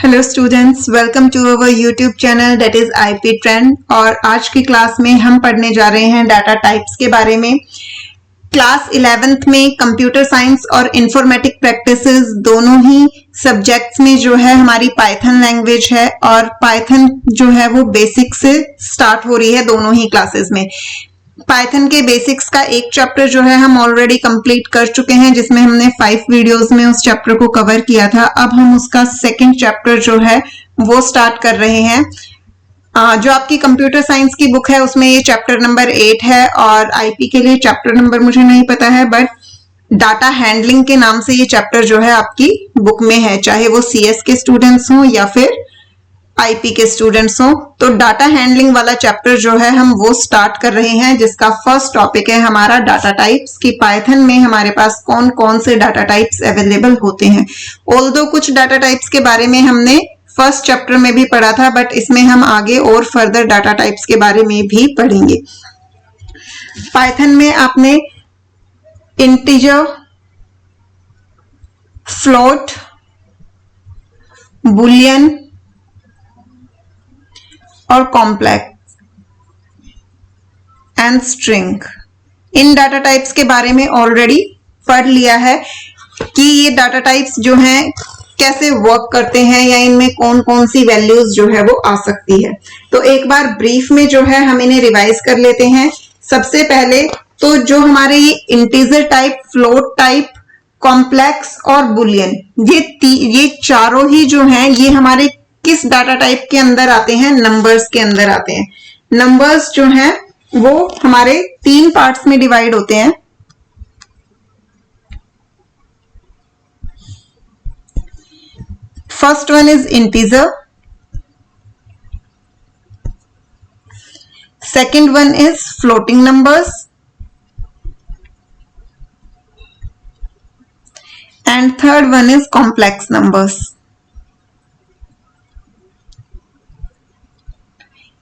Hello students, welcome to our YouTube channel that is IP trend. और आज की class में हम पढ़ने जा रहे हैं डाटा टाइप्स के बारे में। क्लास 11th में कंप्यूटर साइंस और इंफॉर्मेटिक प्रैक्टिसेस दोनों ही सब्जेक्ट्स में जो है हमारी पाइथन लैंग्वेज है, और पाइथन जो है वो बेसिक से स्टार्ट हो रही है दोनों ही क्लासेस में। पाइथन के बेसिक्स का एक चैप्टर जो है हम ऑलरेडी कंप्लीट कर चुके हैं, जिसमें हमने 5 वीडियोस में उस चैप्टर को कवर किया था। अब हम उसका सेकंड चैप्टर जो है वो स्टार्ट कर रहे हैं। जो आपकी कंप्यूटर साइंस की बुक है उसमें ये चैप्टर नंबर 8 है, और आईपी के लिए चैप्टर नंबर मुझे नहीं पता है, बट डाटा हैंडलिंग के नाम से ये चैप्टर जो है आपकी बुक में है, चाहे वो सीएस के स्टूडेंट्स हों या फिर आईपी के स्टूडेंट्स हो। तो डाटा हैंडलिंग वाला चैप्टर जो है हम वो स्टार्ट कर रहे हैं, जिसका फर्स्ट टॉपिक है हमारा डाटा टाइप्स की पाइथन में हमारे पास कौन कौन से डाटा टाइप्स अवेलेबल होते हैं। ऑल्दो कुछ डाटा टाइप्स के बारे में हमने फर्स्ट चैप्टर में भी पढ़ा था, बट इसमें हम आगे और फर्दर डाटा टाइप्स के बारे में भी पढ़ेंगे। पाइथन में आपने इंटीजर, फ्लोट, बुलियन और complex and string, in data types के बारे में ऑलरेडी पढ़ लिया है कि ये डाटा टाइप्स जो हैं कैसे वर्क करते हैं या इनमें कौन कौन सी वैल्यूज जो है वो आ सकती है। तो एक बार ब्रीफ में जो है हम इन्हें रिवाइज कर लेते हैं। सबसे पहले तो जो हमारे ये integer type, float type, complex और बुलियन, ये चारों ही जो हैं ये हमारे किस डाटा टाइप के अंदर आते हैं? नंबर्स के अंदर आते हैं। नंबर्स जो हैं वो हमारे 3 पार्ट्स में डिवाइड होते हैं। First one is integer, second one is floating numbers, and third one is complex numbers.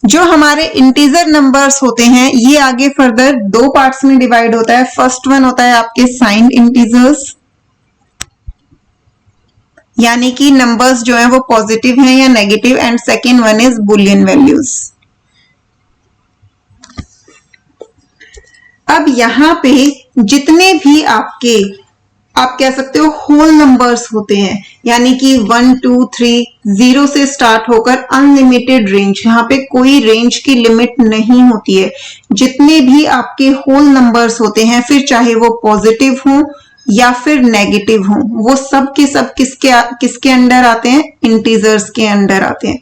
जो हमारे इंटीजर नंबर्स होते हैं ये आगे फर्दर 2 पार्ट्स में डिवाइड होता है। फर्स्ट वन होता है आपके साइंड इंटीजर्स, यानी कि नंबर्स जो है वो पॉजिटिव हैं या negative, and second one is Boolean values. अब यहां पे जितने भी आपके आप कह सकते हो होल नंबर्स होते हैं, यानी कि 1 2 3 0 से स्टार्ट होकर अनलिमिटेड रेंज, यहाँ पे कोई रेंज की लिमिट नहीं होती है। जितने भी आपके होल नंबर्स होते हैं, फिर चाहे वो पॉजिटिव हो या फिर नेगेटिव हो, वो सब के सब किसके अंडर आते हैं? इंटीजर्स के अंडर आते हैं।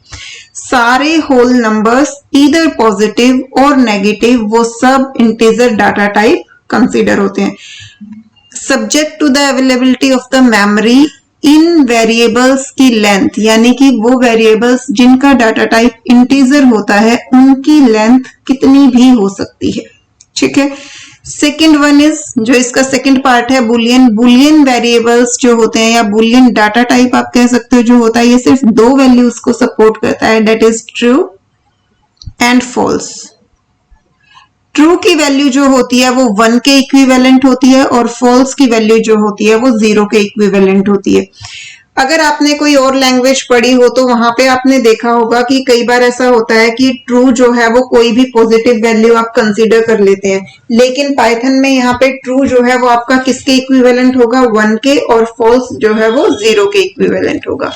सारे होल नंबर्स ईदर पॉजिटिव और नेगेटिव, वो सब इंटीजर डाटा टाइप कंसीडर होते हैं। Subject to the availability of the memory in variables की लेंथ, यानी कि वो वेरिएबल्स जिनका डाटा टाइप इंटीजर होता है उनकी लेंथ कितनी भी हो सकती है। ठीक है। सेकेंड वन इज, जो इसका सेकेंड पार्ट है, बुलियन। बुलियन वेरिएबल्स जो होते हैं या बुलियन डाटा टाइप आप कह सकते हो जो होता है, ये सिर्फ 2 वैल्यूज को सपोर्ट करता है, that is true and false. True की वैल्यू जो होती है वो 1 के इक्विवेलेंट होती है, और फॉल्स की वैल्यू जो होती है वो 0 के इक्विवेलेंट होती है। अगर आपने कोई और लैंग्वेज पढ़ी हो तो वहां पे आपने देखा होगा कि कई बार ऐसा होता है कि ट्रू जो है वो कोई भी पॉजिटिव वैल्यू आप कंसीडर कर लेते हैं, लेकिन पाइथन में यहाँ पे ट्रू जो है वो आपका किसके इक्विवेलेंट होगा? 1 के, और फॉल्स जो है वो 0 के इक्विवेलेंट होगा।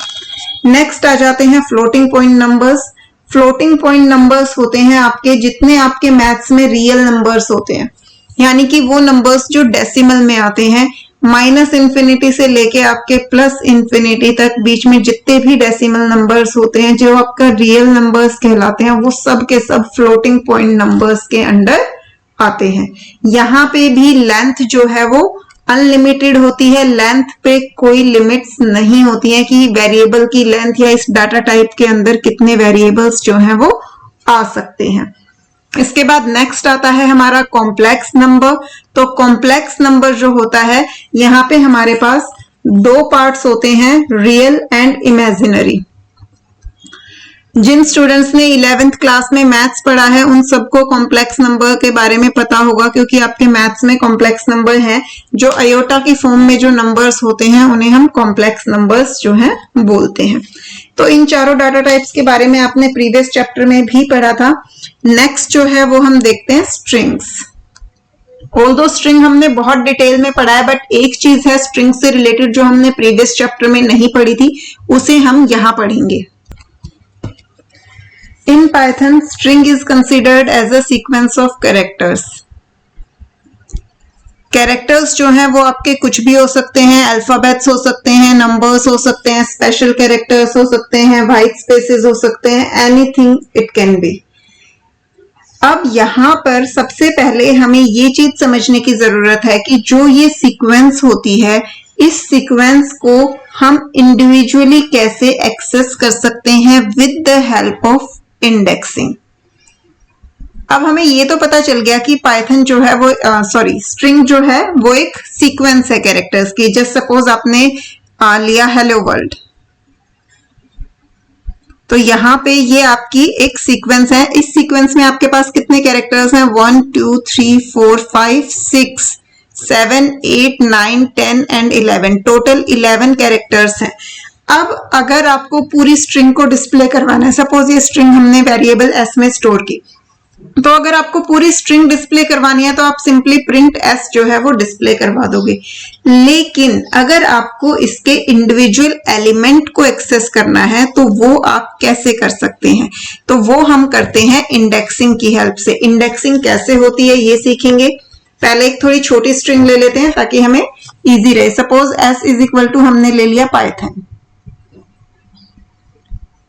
नेक्स्ट आ जाते हैं floating point numbers. Floating point numbers होते हैं आपके जितने आपके मैथ्स में रियल नंबर्स होते हैं, यानी कि वो नंबर्स जो डेसिमल में आते हैं, -इंफिनिटी से लेके आपके +इंफिनिटी तक बीच में जितने भी डेसिमल नंबर्स होते हैं जो आपका रियल नंबर्स कहलाते हैं, वो सब के सब फ्लोटिंग पॉइंट नंबर्स के अंडर आते हैं। यहाँ पे भी लेंथ जो है वो अनलिमिटेड होती है, लेंथ पे कोई लिमिट्स नहीं होती है कि वेरिएबल की लेंथ या इस डाटा टाइप के अंदर कितने वेरिएबल्स जो हैं वो आ सकते हैं। इसके बाद नेक्स्ट आता है हमारा कॉम्प्लेक्स नंबर। तो कॉम्प्लेक्स नंबर जो होता है, यहाँ पे हमारे पास 2 पार्ट्स होते हैं, रियल एंड इमेजिनरी। जिन स्टूडेंट्स ने 11th क्लास में मैथ्स पढ़ा है उन सबको कॉम्प्लेक्स नंबर के बारे में पता होगा, क्योंकि आपके मैथ्स में कॉम्प्लेक्स नंबर हैं जो अयोटा की फॉर्म में जो नंबर्स होते हैं उन्हें हम कॉम्प्लेक्स नंबर्स जो हैं बोलते हैं। तो इन चारों डाटा टाइप्स के बारे में आपने प्रीवियस चैप्टर में भी पढ़ा था। नेक्स्ट जो है वो हम देखते हैं स्ट्रिंग्स। ऑल्दो स्ट्रिंग हमने बहुत डिटेल में पढ़ा है, बट एक चीज है स्ट्रिंग से रिलेटेड जो हमने प्रीवियस चैप्टर में नहीं पढ़ी थी, उसे हम यहाँ पढ़ेंगे। In Python, string is considered as a sequence of characters. Characters जो हैं वो आपके कुछ भी हो सकते हैं, अल्फाबेट्स हो सकते हैं, नंबर्स हो सकते हैं, स्पेशल कैरेक्टर्स हो सकते हैं, व्हाइट स्पेसेस हो सकते हैं, एनीथिंग इट कैन बी। अब यहाँ पर सबसे पहले हमें ये चीज समझने की जरूरत है कि जो ये सीक्वेंस होती है, इस सीक्वेंस को हम इंडिविजुअली कैसे एक्सेस कर सकते हैं with the help of indexing. अब हमें ये तो पता चल गया कि पाइथन जो है वो स्ट्रिंग जो है वो एक सीक्वेंस है कैरेक्टर्स की। जस्ट सपोज आपने लिया हेलो वर्ल्ड, तो यहाँ पे ये आपकी एक सीक्वेंस है। इस सीक्वेंस में आपके पास कितने कैरेक्टर्स हैं? 1 2 3 4 5 6 7 8 9 10 एंड 11, टोटल 11 कैरेक्टर्स हैं। अब अगर आपको पूरी स्ट्रिंग को डिस्प्ले करवाना है, सपोज ये स्ट्रिंग हमने वेरिएबल एस में स्टोर की, तो अगर आपको पूरी स्ट्रिंग डिस्प्ले करवानी है तो आप सिंपली प्रिंट एस जो है वो डिस्प्ले करवा दोगे। लेकिन अगर आपको इसके इंडिविजुअल एलिमेंट को एक्सेस करना है तो वो आप कैसे कर सकते हैं? तो वो हम करते हैं इंडेक्सिंग की हेल्प से। इंडेक्सिंग कैसे होती है ये सीखेंगे। पहले एक थोड़ी छोटी स्ट्रिंग ले लेते हैं ताकि हमें इजी रहे। Suppose S is equal to हमने ले लिया पाइथन।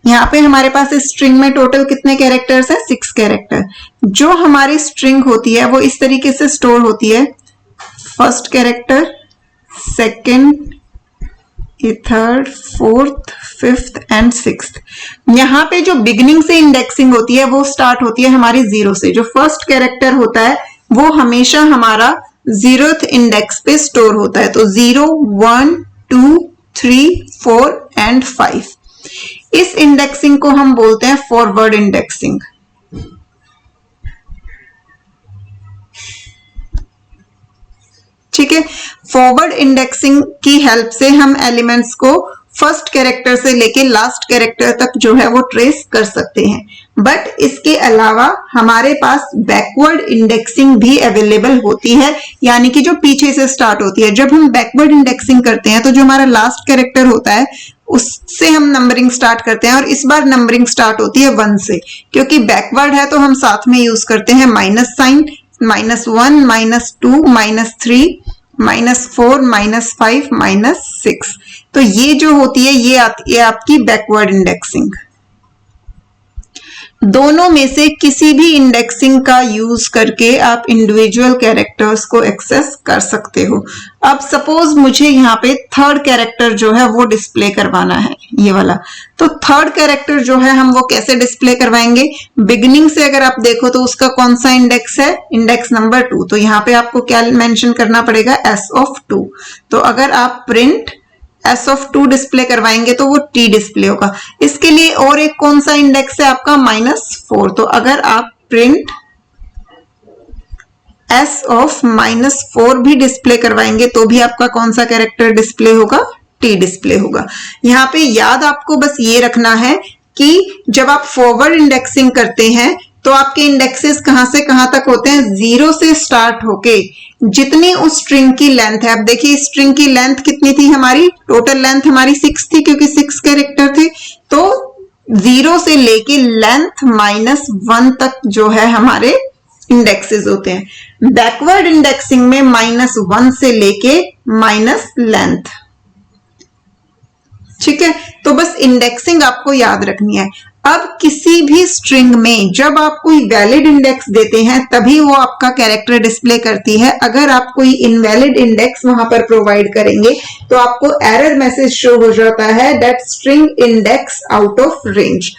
यहाँ पे हमारे पास इस स्ट्रिंग में टोटल कितने कैरेक्टर्स हैं? 6 कैरेक्टर। जो हमारी स्ट्रिंग होती है वो इस तरीके से स्टोर होती है, first character, second, third, fourth, fifth and sixth. यहाँ पे जो बिगिनिंग से इंडेक्सिंग होती है वो स्टार्ट होती है हमारी 0 से। जो फर्स्ट कैरेक्टर होता है वो हमेशा हमारा 0th इंडेक्स पे स्टोर होता है। तो 0 1 2 3 4 एंड 5। इस इंडेक्सिंग को हम बोलते हैं फॉरवर्ड इंडेक्सिंग। ठीक है, फॉरवर्ड इंडेक्सिंग की हेल्प से हम एलिमेंट्स को फर्स्ट कैरेक्टर से लेके लास्ट कैरेक्टर तक जो है वो ट्रेस कर सकते हैं। बट इसके अलावा हमारे पास बैकवर्ड इंडेक्सिंग भी अवेलेबल होती है, यानी कि जो पीछे से स्टार्ट होती है। जब हम बैकवर्ड इंडेक्सिंग करते हैं तो जो हमारा लास्ट कैरेक्टर होता है उससे हम नंबरिंग स्टार्ट करते हैं, और इस बार नंबरिंग स्टार्ट होती है 1 से। क्योंकि बैकवर्ड है तो हम साथ में यूज करते हैं माइनस साइन, -1 -2 -3 -4 -5 -6। तो ये जो होती है ये आती है आपकी बैकवर्ड इंडेक्सिंग। दोनों में से किसी भी इंडेक्सिंग का यूज करके आप इंडिविजुअल कैरेक्टर्स को एक्सेस कर सकते हो। अब सपोज मुझे यहाँ पे थर्ड कैरेक्टर जो है वो डिस्प्ले करवाना है, ये वाला। तो थर्ड कैरेक्टर जो है हम वो कैसे डिस्प्ले करवाएंगे? बिगिनिंग से अगर आप देखो तो उसका कौन सा इंडेक्स है? Index number 2। तो यहाँ पे आपको क्या मेंशन करना पड़ेगा? s(2). तो अगर आप प्रिंट s(2) डिस्प्ले करवाएंगे तो वो t डिस्प्ले होगा। इसके लिए और एक कौन सा इंडेक्स है आपका? -4। तो अगर आप प्रिंट s(-4) भी डिस्प्ले करवाएंगे तो भी आपका कौन सा कैरेक्टर डिस्प्ले होगा? t डिस्प्ले होगा। यहाँ पे याद आपको बस ये रखना है कि जब आप फॉरवर्ड इंडेक्सिंग करते हैं तो आपके इंडेक्सेस कहां से कहां तक होते हैं? 0 से स्टार्ट होके जितनी उस स्ट्रिंग की लेंथ है। अब देखिए स्ट्रिंग की लेंथ कितनी थी हमारी? टोटल लेंथ हमारी 6 थी क्योंकि 6 कैरेक्टर थे। तो 0 से लेके लेंथ -1 तक जो है हमारे इंडेक्सेस होते हैं। बैकवर्ड इंडेक्सिंग में -1 से लेके माइनस लेंथ। ठीक है, तो बस इंडेक्सिंग आपको याद रखनी है। अब किसी भी स्ट्रिंग में जब आप कोई वैलिड इंडेक्स देते हैं तभी वो आपका कैरेक्टर डिस्प्ले करती है। अगर आप कोई इनवैलिड इंडेक्स वहां पर प्रोवाइड करेंगे तो आपको एरर मैसेज शो हो जाता है that string index out of range.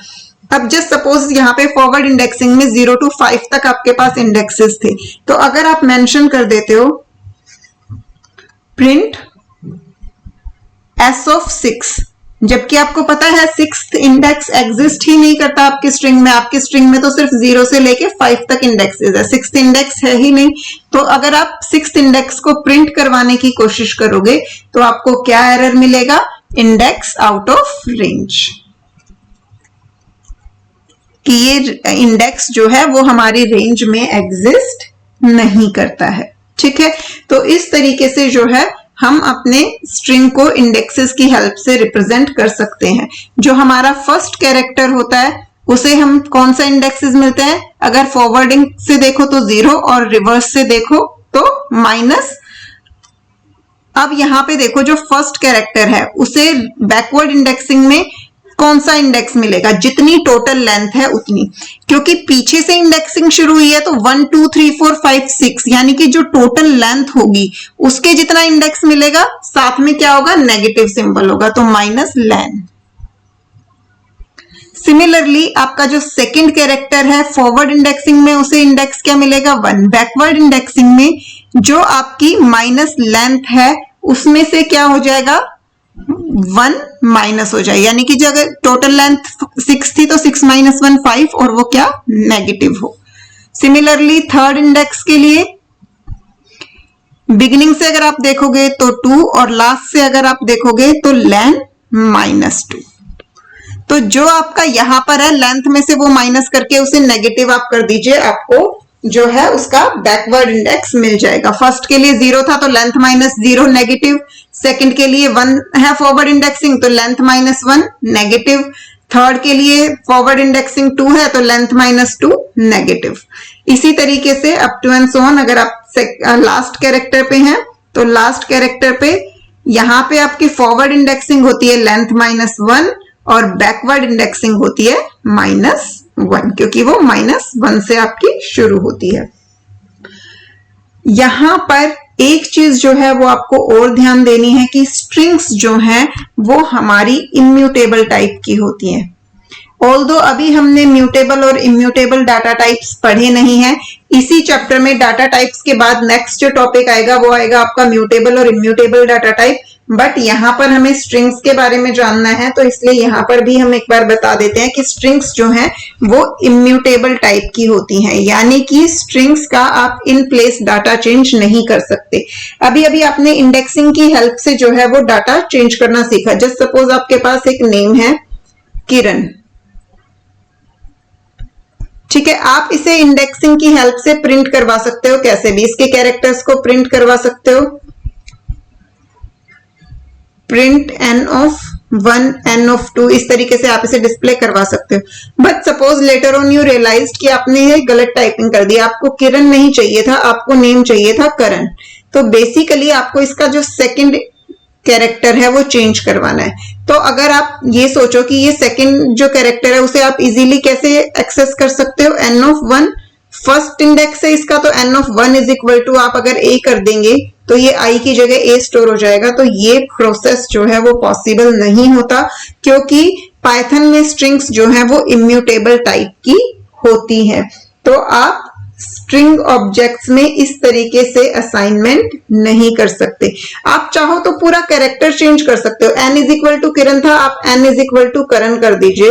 अब जस्ट सपोज यहाँ पे फॉरवर्ड इंडेक्सिंग में 0 to 5 तक आपके पास इंडेक्सेस थे। तो अगर आप मेंशन कर देते हो प्रिंट s(6), जबकि आपको पता है सिक्स्थ इंडेक्स एग्जिस्ट ही नहीं करता आपकी स्ट्रिंग में। आपकी स्ट्रिंग में तो सिर्फ 0 से लेके 5 तक इंडेक्सेस है, सिक्स्थ इंडेक्स है ही नहीं। तो अगर आप सिक्स्थ इंडेक्स को प्रिंट करवाने की कोशिश करोगे तो आपको क्या एरर मिलेगा? इंडेक्स आउट ऑफ रेंज, कि ये इंडेक्स जो है वो हमारी रेंज में एग्जिस्ट नहीं करता है। ठीक है, तो इस तरीके से जो है हम अपने स्ट्रिंग को इंडेक्सेस की हेल्प से रिप्रेजेंट कर सकते हैं। जो हमारा फर्स्ट कैरेक्टर होता है उसे हम कौन सा इंडेक्सेस मिलते हैं? अगर फॉरवर्डिंग से देखो तो 0 और रिवर्स से देखो तो माइनस। अब यहां पे देखो जो फर्स्ट कैरेक्टर है उसे बैकवर्ड इंडेक्सिंग में कौन सा इंडेक्स मिलेगा? जितनी टोटल लेंथ है उतनी, क्योंकि पीछे से इंडेक्सिंग शुरू हुई है तो 1 2 3 4 5 6 यानी कि जो टोटल लेंथ होगी उसके जितना इंडेक्स मिलेगा, साथ में क्या होगा? नेगेटिव सिंबल होगा, तो माइनस लेन। सिमिलरली आपका जो सेकंड कैरेक्टर है फॉरवर्ड इंडेक्सिंग में उसे इंडेक्स क्या मिलेगा? 1। बैकवर्ड इंडेक्सिंग में जो आपकी माइनस लेंथ है उसमें से क्या हो जाएगा? 1 माइनस हो जाए, यानी कि जो अगर टोटल लेंथ 6 थी तो 6 माइनस 1 5 और वो क्या? नेगेटिव हो। सिमिलरली थर्ड इंडेक्स के लिए बिगिनिंग से अगर आप देखोगे तो 2 और लास्ट से अगर आप देखोगे तो लेन -2। तो जो आपका यहां पर है लेंथ में से वो माइनस करके उसे नेगेटिव आप कर दीजिए, आपको जो है उसका बैकवर्ड इंडेक्स मिल जाएगा। फर्स्ट के लिए 0 था तो लेंथ -0 नेगेटिव, सेकंड के लिए 1 है फॉरवर्ड इंडेक्सिंग तो लेंथ -1 नेगेटिव, थर्ड के लिए फॉरवर्ड इंडेक्सिंग 2 है तो लेंथ -2 नेगेटिव। इसी तरीके से up to and so on. अगर आप लास्ट कैरेक्टर पे हैं तो लास्ट कैरेक्टर पे यहां पे आपकी फॉरवर्ड इंडेक्सिंग होती है लेंथ -1 और बैकवर्ड इंडेक्सिंग होती है -1, क्योंकि वो -1 से आपकी शुरू होती है। यहां पर एक चीज जो है वो आपको और ध्यान देनी है कि स्ट्रिंग्स जो हैं वो हमारी इम्यूटेबल टाइप की होती हैं। ऑल्दो अभी हमने म्यूटेबल और इम्यूटेबल डाटा टाइप्स पढ़े नहीं है, इसी चैप्टर में डाटा टाइप्स के बाद नेक्स्ट जो टॉपिक आएगा वो आएगा आपका म्यूटेबल और इम्यूटेबल डाटा टाइप। बट यहाँ पर हमें स्ट्रिंग्स के बारे में जानना है तो इसलिए यहाँ पर भी हम एक बार बता देते हैं कि स्ट्रिंग्स जो हैं वो इम्यूटेबल टाइप की होती हैं, यानी कि स्ट्रिंग्स का आप इन प्लेस डाटा चेंज नहीं कर सकते। अभी अभी आपने इंडेक्सिंग की हेल्प से जो है वो डाटा चेंज करना सीखा। जस्ट सपोज आपके पास एक नेम है किरण, ठीक है, आप इसे इंडेक्सिंग की हेल्प से प्रिंट करवा सकते हो, कैसे भी इसके कैरेक्टर्स को प्रिंट करवा सकते हो। Print n of 1 n of 2 इस तरीके से आप इसे डिस्प्ले करवा सकते हो। But suppose later on you realise कि आपने ये गलत टाइपिंग कर दी, आपको किरण नहीं चाहिए था, आपको नेम चाहिए था करण। तो बेसिकली आपको इसका जो सेकंड कैरेक्टर है वो चेंज करवाना है। तो अगर आप ये सोचो कि ये सेकंड जो कैरेक्टर है उसे आप इजीली कैसे एक्सेस कर सकते हो? n ऑफ 1 फर्स्ट इंडेक्स है इसका, तो n of 1 is equal to आप अगर a कर देंगे तो ये i की जगह a स्टोर हो जाएगा। तो ये प्रोसेस जो है वो पॉसिबल नहीं होता, क्योंकि पाइथन में स्ट्रिंग्स जो है वो इम्यूटेबल टाइप की होती है। तो आप स्ट्रिंग ऑब्जेक्ट्स में इस तरीके से असाइनमेंट नहीं कर सकते। आप चाहो तो पूरा कैरेक्टर चेंज कर सकते हो। n इज इक्वल टू किरण था, आप n इज इक्वल टू करण कर दीजिए,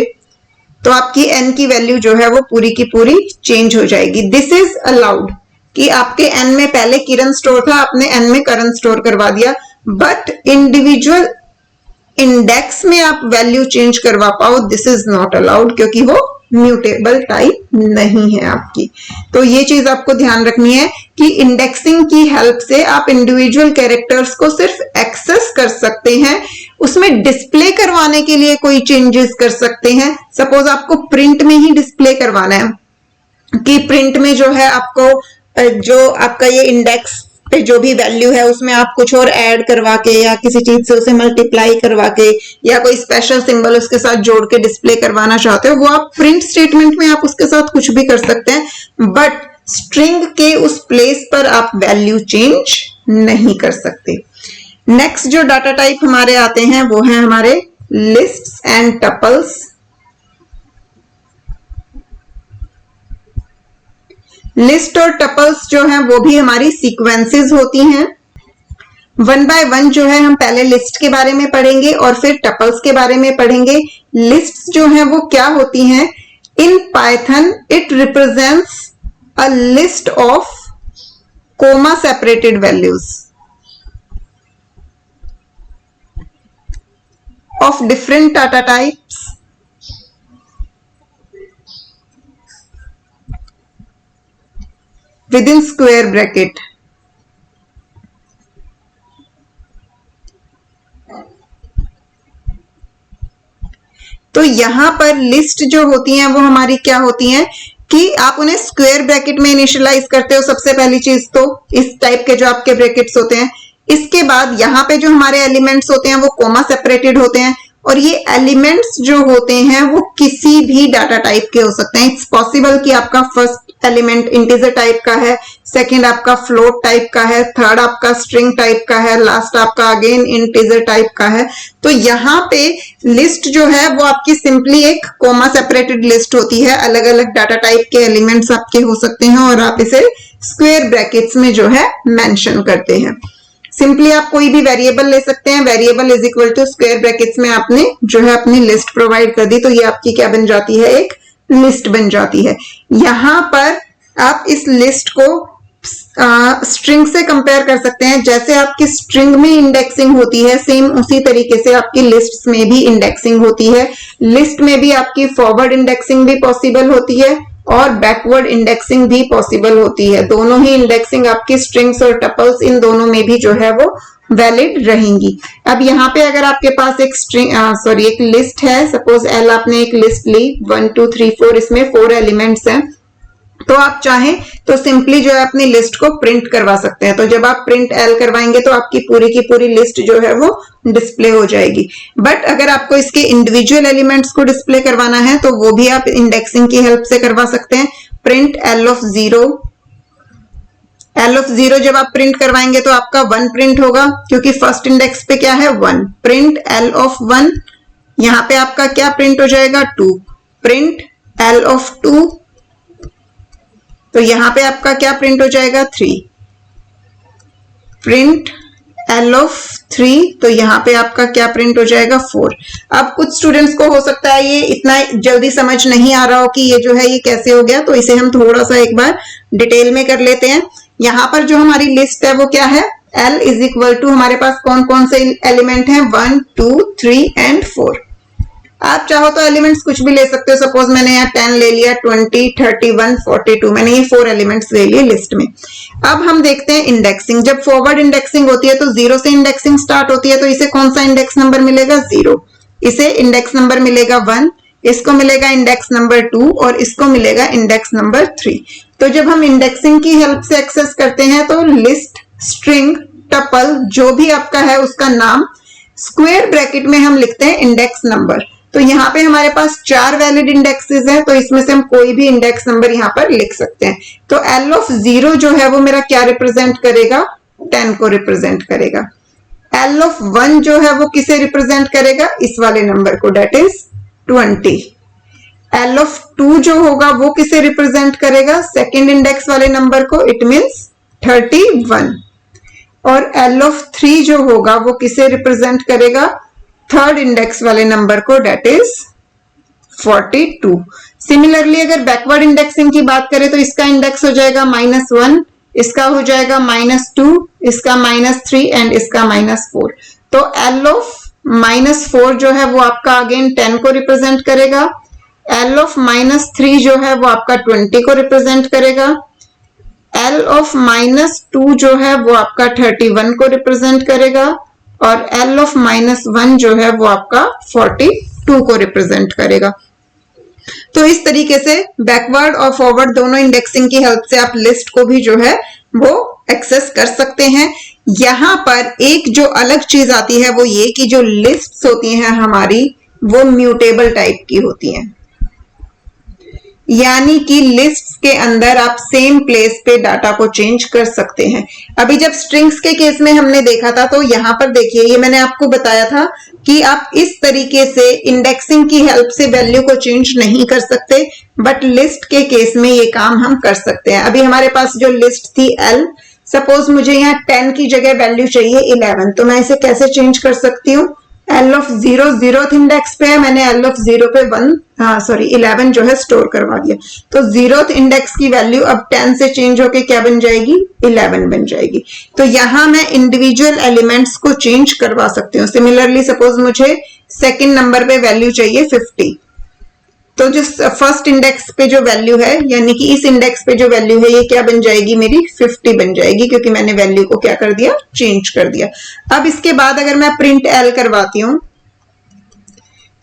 तो आपकी n की वैल्यू जो है वो पूरी की पूरी चेंज हो जाएगी। दिस इज अलाउड कि आपके n में पहले किरण स्टोर था, आपने n में करण स्टोर करवा दिया, बट इंडिविजुअल इंडेक्स में आप वैल्यू चेंज करवा पाओ, दिस इज नॉट अलाउड, क्योंकि वो म्यूटेबल टाइप नहीं है आपकी। तो ये चीज आपको ध्यान रखनी है कि इंडेक्सिंग की हेल्प से आप इंडिविजुअल कैरेक्टर्स को सिर्फ एक्सेस कर सकते हैं, उसमें डिस्प्ले करवाने के लिए कोई चेंजेस कर सकते हैं। सपोज आपको प्रिंट में ही डिस्प्ले करवाना है कि प्रिंट में जो है आपको जो आपका ये इंडेक्स पे जो भी वैल्यू है उसमें आप कुछ और ऐड करवा के या किसी चीज से उसे मल्टीप्लाई करवा के या कोई स्पेशल सिंबल उसके साथ जोड़ के डिस्प्ले करवाना चाहते हो, वो आप प्रिंट स्टेटमेंट में आप उसके साथ कुछ भी कर सकते हैं, बट स्ट्रिंग के उस प्लेस पर आप वैल्यू चेंज नहीं कर सकते। नेक्स्ट जो डाटा टाइप हमारे आते हैं वो है हमारे लिस्ट्स एंड टपल्स। लिस्ट और टपल्स जो हैं वो भी हमारी सीक्वेंसेस होती हैं। वन बाय वन जो है हम पहले लिस्ट के बारे में पढ़ेंगे और फिर टपल्स के बारे में पढ़ेंगे। लिस्ट जो है वो क्या होती हैं? In Python it represents a list of comma separated values of different data types within square bracket। तो यहां पर लिस्ट जो होती हैं वो हमारी क्या होती हैं कि आप उन्हें स्क्वायर ब्रैकेट में इनिशियलाइज करते हो सबसे पहली चीज, तो इस टाइप के जो आपके ब्रैकेट्स होते हैं। इसके बाद यहाँ पे जो हमारे एलिमेंट्स होते हैं वो कोमा सेपरेटेड होते हैं और ये एलिमेंट्स जो होते हैं वो किसी भी डाटा टाइप के हो सकते हैं। इट्स पॉसिबल कि आपका फर्स्ट एलिमेंट इंटीजर टाइप का है, सेकंड आपका फ्लोट टाइप का है, थर्ड आपका स्ट्रिंग टाइप का है, लास्ट आपका अगेन इंटीजर टाइप का है। तो यहाँ पे लिस्ट जो है वो आपकी सिंपली एक कोमा सेपरेटेड लिस्ट होती है। अलग अलग डाटा टाइप के एलिमेंट्स आपके हो सकते हैं और आप इसे स्क्वायर ब्रैकेट्स में जो है मेंशन करते हैं। सिंपली आप कोई भी वेरिएबल ले सकते हैं, variable is equal to square brackets में आपने जो है अपनी लिस्ट प्रोवाइड कर दी, तो ये आपकी क्या बन जाती है? एक लिस्ट बन जाती है। यहां पर आप इस लिस्ट को स्ट्रिंग से कंपेयर कर सकते हैं। जैसे आपकी स्ट्रिंग में इंडेक्सिंग होती है, सेम उसी तरीके से आपकी लिस्ट्स में भी इंडेक्सिंग होती है। लिस्ट में भी आपकी फॉरवर्ड इंडेक्सिंग भी पॉसिबल होती है और बैकवर्ड इंडेक्सिंग भी पॉसिबल होती है। दोनों ही इंडेक्सिंग आपकी स्ट्रिंग्स और टपल्स इन दोनों में भी जो है वो वैलिड रहेंगी। अब यहाँ पे अगर आपके पास एक एक लिस्ट है, सपोज एल आपने एक लिस्ट ली 1 2 3 4, इसमें 4 एलिमेंट्स हैं, तो आप चाहें तो सिंपली जो है अपनी लिस्ट को प्रिंट करवा सकते हैं। तो जब आप प्रिंट एल करवाएंगे तो आपकी पूरी की पूरी लिस्ट जो है वो डिस्प्ले हो जाएगी। बट अगर आपको इसके इंडिविजुअल एलिमेंट्स को डिस्प्ले करवाना है तो वो भी आप इंडेक्सिंग की हेल्प से करवा सकते हैं। प्रिंट एल ऑफ 0 जब आप प्रिंट करवाएंगे तो आपका 1 प्रिंट होगा, क्योंकि फर्स्ट इंडेक्स पे क्या है? 1। प्रिंट एल ऑफ 1, यहां पे आपका क्या प्रिंट हो जाएगा? 2। प्रिंट एल ऑफ 2, तो यहां पे आपका क्या प्रिंट हो जाएगा? 3। प्रिंट एल ऑफ 3, तो यहां पे आपका क्या प्रिंट हो जाएगा? 4। अब कुछ स्टूडेंट्स को हो सकता है ये इतना जल्दी समझ नहीं आ रहा हो कि ये जो है ये कैसे हो गया, तो इसे हम थोड़ा सा एक बार डिटेल में कर लेते हैं। यहां पर जो हमारी लिस्ट है वो क्या है? L इज इक्वल टू हमारे पास कौन कौन से एलिमेंट हैं? 1 2 3 एंड 4। आप चाहो तो एलिमेंट्स कुछ भी ले सकते हो। सपोज मैंने यहाँ 10 ले लिया, 20 31 42, मैंने ये 4 एलिमेंट्स ले लिए लिस्ट में। अब हम देखते हैं इंडेक्सिंग। जब फॉरवर्ड इंडेक्सिंग होती है तो 0 से इंडेक्सिंग स्टार्ट होती है, तो इसे कौन सा इंडेक्स नंबर मिलेगा? 0। इसे इंडेक्स नंबर मिलेगा 1, इसको मिलेगा इंडेक्स नंबर 2 और इसको मिलेगा इंडेक्स नंबर 3। तो जब हम इंडेक्सिंग की हेल्प से एक्सेस करते हैं तो लिस्ट, स्ट्रिंग, टपल जो भी आपका है उसका नाम स्क्वायर ब्रैकेट में हम लिखते हैं इंडेक्स नंबर। तो यहाँ पे हमारे पास 4 वैलिड इंडेक्सेस हैं, तो इसमें से हम कोई भी इंडेक्स नंबर यहाँ पर लिख सकते हैं। तो L ऑफ 0 जो है वो मेरा क्या रिप्रेजेंट करेगा? 10 को रिप्रेजेंट करेगा। L ऑफ 1 जो है वो किसे रिप्रेजेंट करेगा? इस वाले नंबर को, डेट इज 20। L ऑफ 2 जो होगा वो किसे रिप्रेजेंट करेगा? सेकेंड इंडेक्स वाले नंबर को, इट मीन्स 31। और L ऑफ 3 जो होगा वो किसे रिप्रेजेंट करेगा? थर्ड इंडेक्स वाले नंबर को, डेट इज 42। सिमिलरली अगर बैकवर्ड इंडेक्सिंग की बात करें तो इसका इंडेक्स हो जाएगा -1, इसका हो जाएगा -2, इसका -3 एंड इसका -4। तो L ऑफ -4 जो है वो आपका अगेन 10 को रिप्रेजेंट करेगा। L ऑफ -3 जो है वो आपका 20 को रिप्रेजेंट करेगा। L ऑफ -2 जो है वो आपका 31 को रिप्रेजेंट करेगा और L ऑफ -1 जो है वो आपका 42 को रिप्रेजेंट करेगा। तो इस तरीके से बैकवर्ड और फॉरवर्ड दोनों इंडेक्सिंग की हेल्प से आप लिस्ट को भी जो है वो एक्सेस कर सकते हैं। यहां पर एक जो अलग चीज आती है वो ये कि जो लिस्ट्स होती हैं हमारी वो म्यूटेबल टाइप की होती हैं, यानी कि लिस्ट्स के अंदर आप सेम प्लेस पे डाटा को चेंज कर सकते हैं। अभी जब स्ट्रिंग्स के केस में हमने देखा था तो यहां पर देखिए, ये मैंने आपको बताया था कि आप इस तरीके से इंडेक्सिंग की हेल्प से वैल्यू को चेंज नहीं कर सकते, बट लिस्ट के केस में ये काम हम कर सकते हैं। अभी हमारे पास जो लिस्ट थी L, सपोज मुझे यहाँ 10 की जगह वैल्यू चाहिए 11, तो मैं इसे कैसे चेंज कर सकती हूँ? L ऑफ 0 0th इंडेक्स पे है, मैंने L ऑफ 0 पे 11 जो है स्टोर करवा दिया, तो 0th इंडेक्स की वैल्यू अब 10 से चेंज होके क्या बन जाएगी? 11 बन जाएगी। तो यहां मैं इंडिविजुअल एलिमेंट्स को चेंज करवा सकती हूँ। सिमिलरली सपोज मुझे सेकंड नंबर पे वैल्यू चाहिए 50, तो जो फर्स्ट इंडेक्स पे जो वैल्यू है, यानी कि इस इंडेक्स पे जो वैल्यू है, ये क्या बन जाएगी? मेरी 50 बन जाएगी, क्योंकि मैंने वैल्यू को क्या कर दिया? चेंज कर दिया। अब इसके बाद अगर मैं प्रिंट एल करवाती हूं,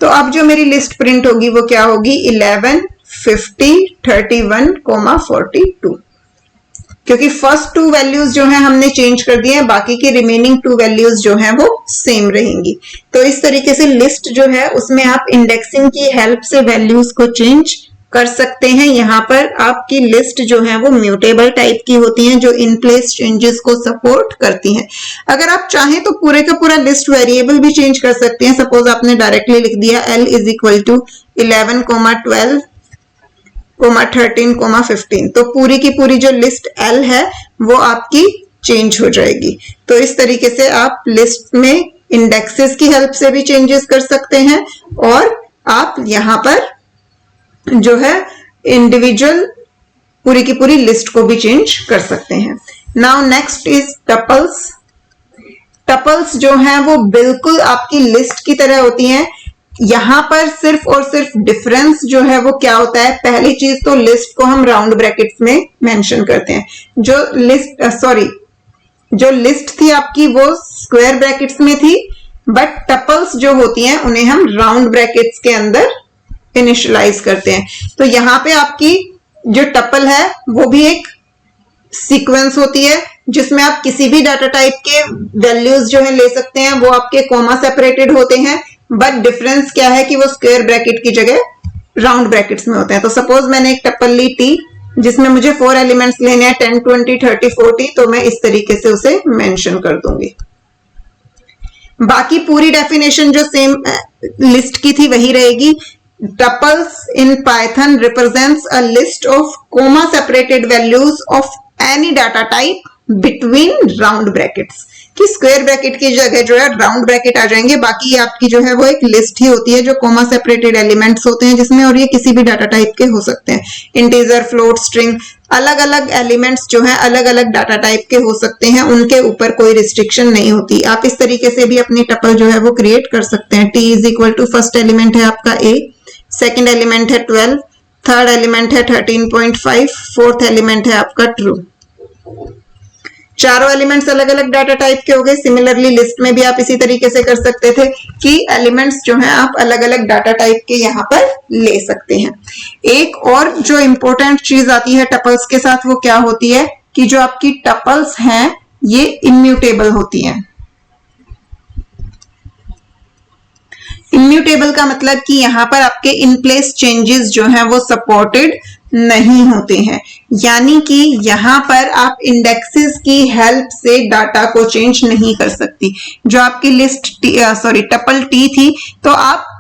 तो अब जो मेरी लिस्ट प्रिंट होगी वो क्या होगी? 11, 50, 31, 42, क्योंकि फर्स्ट 2 वैल्यूज जो है हमने चेंज कर दिए हैं, बाकी की रिमेनिंग 2 वैल्यूज जो हैं वो सेम रहेंगी। तो इस तरीके से लिस्ट जो है उसमें आप इंडेक्सिंग की हेल्प से वैल्यूज को चेंज कर सकते हैं। यहाँ पर आपकी लिस्ट जो है वो म्यूटेबल टाइप की होती हैं, जो इन प्लेस चेंजेस को सपोर्ट करती हैं। अगर आप चाहें तो पूरे का पूरा लिस्ट वेरिएबल भी चेंज कर सकते हैं। सपोज आपने डायरेक्टली लिख दिया L इज इक्वल टू 11, 12, 13, 15, तो पूरी की पूरी जो लिस्ट L है वो आपकी चेंज हो जाएगी। तो इस तरीके से आप लिस्ट में इंडेक्सेस की हेल्प से भी चेंजेस कर सकते हैं, और आप यहाँ पर जो है इंडिविजुअल पूरी की पूरी लिस्ट को भी चेंज कर सकते हैं। Now next is tuples. Tuples जो हैं वो बिल्कुल आपकी लिस्ट की तरह होती हैं। यहां पर सिर्फ और सिर्फ डिफरेंस जो है वो क्या होता है? पहली चीज तो लिस्ट को हम राउंड ब्रैकेट्स में मेंशन करते हैं। जो लिस्ट थी आपकी वो स्क्वायर ब्रैकेट्स में थी, बट टपल्स जो होती हैं उन्हें हम राउंड ब्रैकेट्स के अंदर इनिशियलाइज करते हैं। तो यहाँ पे आपकी जो टपल है वो भी एक सीक्वेंस होती है, जिसमें आप किसी भी डाटा टाइप के वैल्यूज जो है ले सकते हैं। वो आपके कॉमा सेपरेटेड होते हैं, बट डिफरेंस क्या है कि वो स्क्वायर ब्रैकेट की जगह राउंड ब्रैकेट्स में होते हैं। तो सपोज मैंने एक टपल ली T, जिसमें मुझे 4 एलिमेंट्स लेने हैं 10, 20, 30, 40, तो मैं इस तरीके से उसे मेंशन कर दूंगी। बाकी पूरी डेफिनेशन जो सेम लिस्ट की थी वही रहेगी। Tuples in Python represents a list of comma separated values of any data type between round brackets, कि स्क्वायर ब्रैकेट की जगह जो है राउंड ब्रैकेट आ जाएंगे। बाकी आपकी जो है वो एक लिस्ट ही होती है जो कॉमा सेपरेटेड एलिमेंट्स होते हैं जिसमें, और ये किसी भी डाटा टाइप के हो सकते हैं, इंटीजर, फ्लोट, स्ट्रिंग, अलग अलग एलिमेंट्स जो हैं अलग अलग डाटा टाइप के हो सकते हैं, उनके ऊपर कोई रिस्ट्रिक्शन नहीं होती। आप इस तरीके से भी अपनी टपल जो है वो क्रिएट कर सकते हैं। T is equal to first element है आपका A, सेकेंड एलिमेंट है 12, थर्ड एलिमेंट है 13.5, फोर्थ एलिमेंट है आपका ट्रू। चारों एलिमेंट्स अलग अलग डाटा टाइप के हो गए। सिमिलरली लिस्ट में भी आप इसी तरीके से कर सकते थे कि एलिमेंट्स जो हैं आप अलग अलग डाटा टाइप के यहाँ पर ले सकते हैं। एक और जो इंपॉर्टेंट चीज आती है टपल्स के साथ, वो क्या होती है कि जो आपकी टपल्स हैं ये इम्यूटेबल होती हैं। इम्यूटेबल का मतलब कि यहाँ पर आपके इन प्लेस चेंजेस जो हैं वो सपोर्टेड नहीं होते हैं, यानी कि यहाँ पर आप इंडेक्सेस की हेल्प से डाटा को चेंज नहीं कर सकती। जो आपकी लिस्ट टपल T थी, तो आप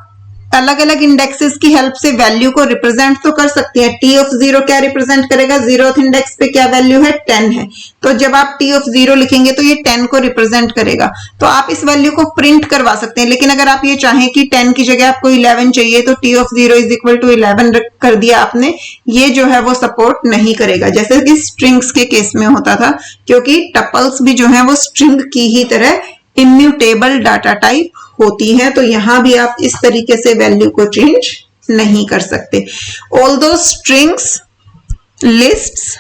अलग अलग इंडेक्सेस की हेल्प से वैल्यू को रिप्रेजेंट तो कर सकती है। T ऑफ 0 क्या रिप्रेजेंट करेगा? 0th इंडेक्स पे क्या वैल्यू है? 10 है, तो जब आप T ऑफ 0 लिखेंगे तो ये 10 को रिप्रेजेंट करेगा। तो आप इस वैल्यू को प्रिंट करवा सकते हैं। लेकिन अगर आप ये चाहें कि 10 की जगह आपको 11 चाहिए, तो T of 0 is equal to 11 कर दिया आपने, ये जो है वो सपोर्ट नहीं करेगा, जैसे कि स्ट्रिंग्स के केस में होता था, क्योंकि टपल्स भी जो है वो स्ट्रिंग की ही तरह इम्यूटेबल डाटा टाइप होती है। तो यहां भी आप इस तरीके से वैल्यू को चेंज नहीं कर सकते। ऑल्दो स्ट्रिंग्स, लिस्ट्स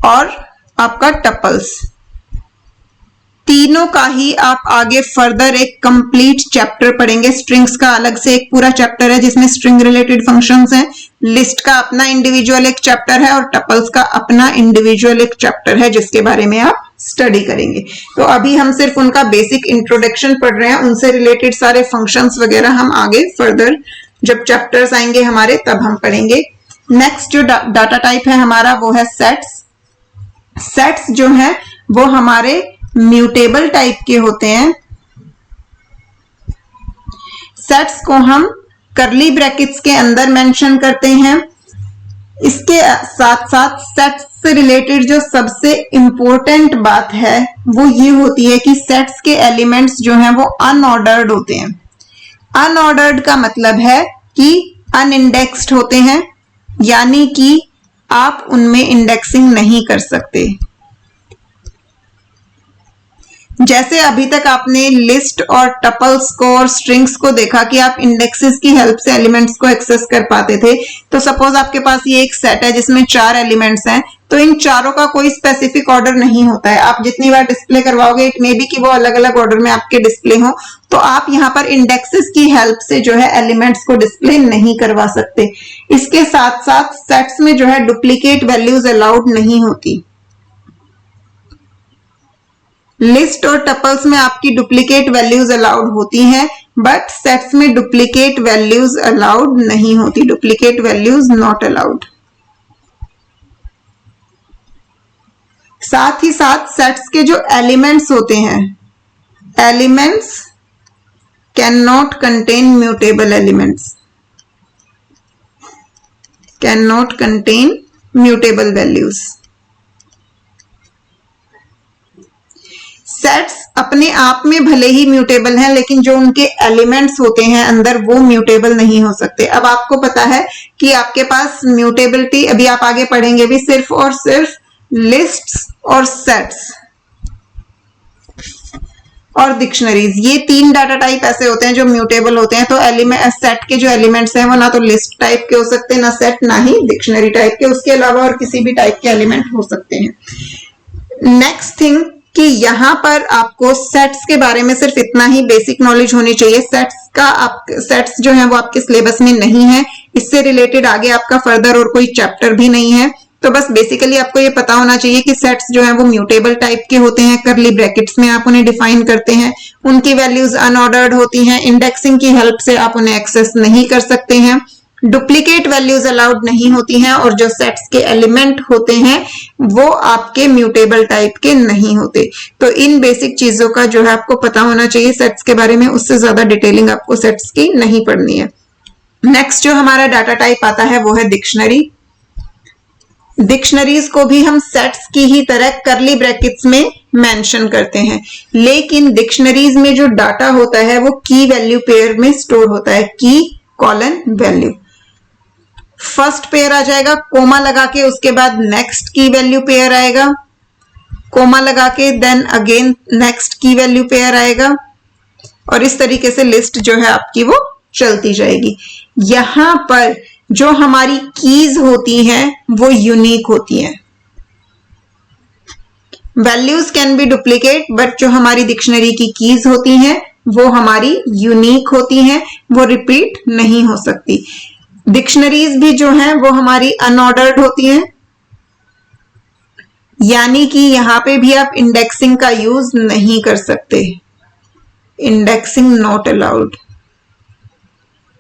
और आपका टपल्स, तीनों का ही आप आगे फर्दर एक कंप्लीट चैप्टर पढ़ेंगे। स्ट्रिंग्स का अलग से एक पूरा चैप्टर है जिसमें स्ट्रिंग रिलेटेड फंक्शंस हैं, लिस्ट का अपना इंडिविजुअल एक चैप्टर है, और टपल्स का अपना इंडिविजुअल एक चैप्टर है जिसके बारे में आप स्टडी करेंगे। तो अभी हम सिर्फ उनका बेसिक इंट्रोडक्शन पढ़ रहे हैं, उनसे रिलेटेड सारे फंक्शंस वगैरह हम आगे फर्दर जब चैप्टर्स आएंगे हमारे तब हम पढ़ेंगे। नेक्स्ट जो डाटा टाइप है हमारा वो है सेट्स। सेट्स जो है वो हमारे म्यूटेबल टाइप के होते हैं। सेट्स को हम करली ब्रैकेट्स के अंदर मेंशन करते हैं, इसके साथ साथ सेट्स से रिलेटेड जो सबसे इंपॉर्टेंट बात है वो ये होती है कि सेट्स के एलिमेंट्स जो हैं वो अनऑर्डर्ड होते हैं। अनऑर्डर्ड का मतलब है कि अनइंडेक्स्ड होते हैं, यानी कि आप उनमें इंडेक्सिंग नहीं कर सकते। जैसे अभी तक आपने लिस्ट और टपल्स को और स्ट्रिंग्स को देखा कि आप इंडेक्सेस की हेल्प से एलिमेंट्स को एक्सेस कर पाते थे। तो सपोज आपके पास ये एक सेट है जिसमें 4 एलिमेंट्स हैं, तो इन चारों का कोई स्पेसिफिक ऑर्डर नहीं होता है। आप जितनी बार डिस्प्ले करवाओगे इट मे बी कि वो अलग अलग ऑर्डर में आपके डिस्प्ले हो, तो आप यहाँ पर इंडेक्सेस की हेल्प से जो है एलिमेंट्स को डिस्प्ले नहीं करवा सकते। इसके साथ साथ सेट्स में जो है डुप्लीकेट वैल्यूज अलाउड नहीं होती। लिस्ट और टपल्स में आपकी डुप्लीकेट वैल्यूज अलाउड होती हैं, बट सेट्स में डुप्लीकेट वैल्यूज अलाउड नहीं होती। Duplicate values not allowed. साथ ही साथ सेट्स के जो एलिमेंट्स होते हैं, elements can not contain mutable elements, can not contain mutable values. Sets अपने आप में भले ही म्यूटेबल हैं, लेकिन जो उनके एलिमेंट्स होते हैं अंदर वो म्यूटेबल नहीं हो सकते। अब आपको पता है कि आपके पास म्यूटेबिलिटी, अभी आप आगे पढ़ेंगे भी, सिर्फ और सिर्फ लिस्ट्स और सेट्स और डिक्शनरीज, ये 3 डाटा टाइप ऐसे होते हैं जो म्यूटेबल होते हैं। तो एलिमेंट, सेट के जो एलिमेंट्स हैं वो ना तो लिस्ट टाइप के हो सकते, ना सेट, ना ही डिक्शनरी टाइप के, उसके अलावा और किसी भी टाइप के एलिमेंट हो सकते हैं। नेक्स्ट थिंग कि यहाँ पर आपको सेट्स के बारे में सिर्फ इतना ही बेसिक नॉलेज होनी चाहिए। सेट्स जो है वो आपके सिलेबस में नहीं है, इससे रिलेटेड आगे आपका फर्दर और कोई चैप्टर भी नहीं है। तो बस बेसिकली आपको ये पता होना चाहिए कि सेट्स जो है वो म्यूटेबल टाइप के होते हैं, करली ब्रैकेट्स में आप उन्हें डिफाइन करते हैं, उनकी वैल्यूज अनऑर्डर्ड होती हैं, इंडेक्सिंग की हेल्प से आप उन्हें एक्सेस नहीं कर सकते हैं, डुप्लीकेट वैल्यूज अलाउड नहीं होती हैं, और जो सेट्स के एलिमेंट होते हैं वो आपके म्यूटेबल टाइप के नहीं होते। तो इन बेसिक चीजों का जो है आपको पता होना चाहिए सेट्स के बारे में, उससे ज्यादा डिटेलिंग आपको सेट्स की नहीं पढ़नी है। नेक्स्ट जो हमारा डाटा टाइप आता है वो है डिक्शनरी। डिक्शनरीज को भी हम सेट्स की ही तरह करली ब्रैकेट्स में मेंशन करते हैं, लेकिन डिक्शनरीज में जो डाटा होता है वो की वैल्यू पेयर में स्टोर होता है, की कॉलन वैल्यू। फर्स्ट पेयर आ जाएगा, कोमा लगा के उसके बाद नेक्स्ट की वैल्यू पेयर आएगा, कोमा लगा के देन अगेन नेक्स्ट की वैल्यू पेयर आएगा, और इस तरीके से लिस्ट जो है आपकी वो चलती जाएगी। यहां पर जो हमारी कीज होती हैं वो यूनिक होती हैं। Values can be duplicate, but जो हमारी डिक्शनरी की कीज होती हैं वो हमारी यूनिक होती हैं, वो रिपीट नहीं हो सकती। डिक्शनरीज भी जो हैं वो हमारी अनऑर्डर्ड होती हैं, यानी कि यहां पे भी आप इंडेक्सिंग का यूज नहीं कर सकते, इंडेक्सिंग नॉट अलाउड,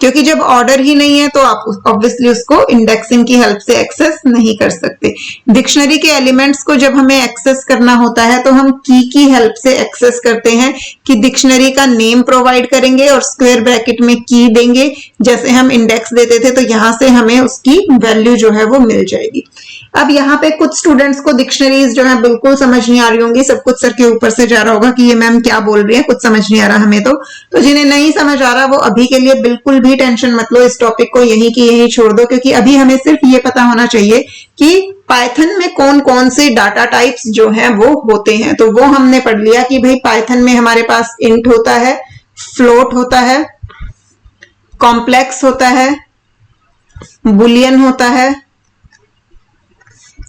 क्योंकि जब ऑर्डर ही नहीं है तो आप ऑब्वियसली उसको इंडेक्सिंग की हेल्प से एक्सेस नहीं कर सकते। डिक्शनरी के एलिमेंट्स को जब हमें एक्सेस करना होता है तो हम की हेल्प से एक्सेस करते हैं कि डिक्शनरी का नेम प्रोवाइड करेंगे और स्क्वायर ब्रैकेट में की देंगे, जैसे हम इंडेक्स देते थे, तो यहां से हमें उसकी वैल्यू जो है वो मिल जाएगी। अब यहाँ पे कुछ स्टूडेंट्स को डिक्शनरीज जो है बिल्कुल समझ नहीं आ रही होंगी, सब कुछ सर के ऊपर से जा रहा होगा कि ये मैम क्या बोल रही है, कुछ समझ नहीं आ रहा हमें। तो जिन्हें नहीं समझ आ रहा वो अभी के लिए बिल्कुल भी टेंशन मत लो, इस टॉपिक को यहीं की यहीं छोड़ दो, क्योंकि अभी हमें सिर्फ ये पता होना चाहिए कि पाइथन में कौन कौन से डाटा टाइप्स जो हैं वो होते हैं। तो वो हमने पढ़ लिया कि भाई पाइथन में हमारे पास इंट होता है, फ्लोट होता है, कॉम्प्लेक्स होता है, बुलियन होता है,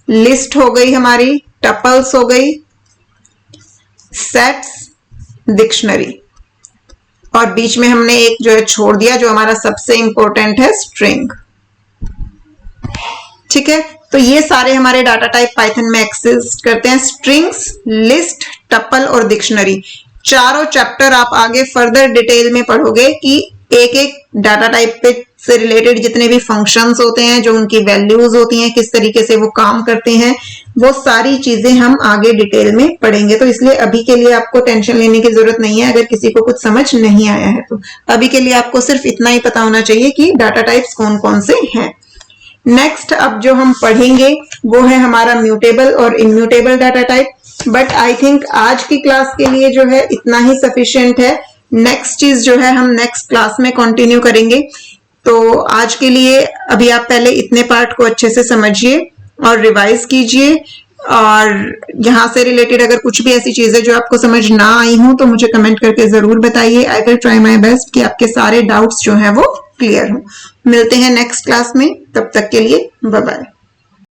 लिस्ट हो गई हमारी, टपल्स हो गई, सेट्स, डिक्शनरी, और बीच में हमने एक जो है छोड़ दिया जो हमारा सबसे इंपॉर्टेंट है, स्ट्रिंग। ठीक है, तो ये सारे हमारे डाटा टाइप पाइथन में एक्सिस्ट करते हैं, स्ट्रिंग्स, लिस्ट, टपल और डिक्शनरी। चारों चैप्टर आप आगे फर्दर डिटेल में पढ़ोगे कि एक एक डाटा टाइप पे से रिलेटेड जितने भी फंक्शंस होते हैं, जो उनकी वैल्यूज होती हैं, किस तरीके से वो काम करते हैं, वो सारी चीजें हम आगे डिटेल में पढ़ेंगे। तो इसलिए अभी के लिए आपको टेंशन लेने की जरूरत नहीं है अगर किसी को कुछ समझ नहीं आया है। तो अभी के लिए आपको सिर्फ इतना ही पता होना चाहिए कि डाटा टाइप्स कौन कौन से हैं। नेक्स्ट अब जो हम पढ़ेंगे वो है हमारा म्यूटेबल और immutable data type. But I think आज की क्लास के लिए जो है इतना ही सफिशिएंट है। नेक्स्ट चीज जो है हम नेक्स्ट क्लास में कंटिन्यू करेंगे। तो आज के लिए अभी आप पहले इतने पार्ट को अच्छे से समझिए और रिवाइज कीजिए, और यहाँ से रिलेटेड अगर कुछ भी ऐसी चीजें जो आपको समझ ना आई हो तो मुझे कमेंट करके जरूर बताइए। I will try my best कि आपके सारे डाउट्स जो हैं वो क्लियर हो। मिलते हैं नेक्स्ट क्लास में, तब तक के लिए बाय बाय।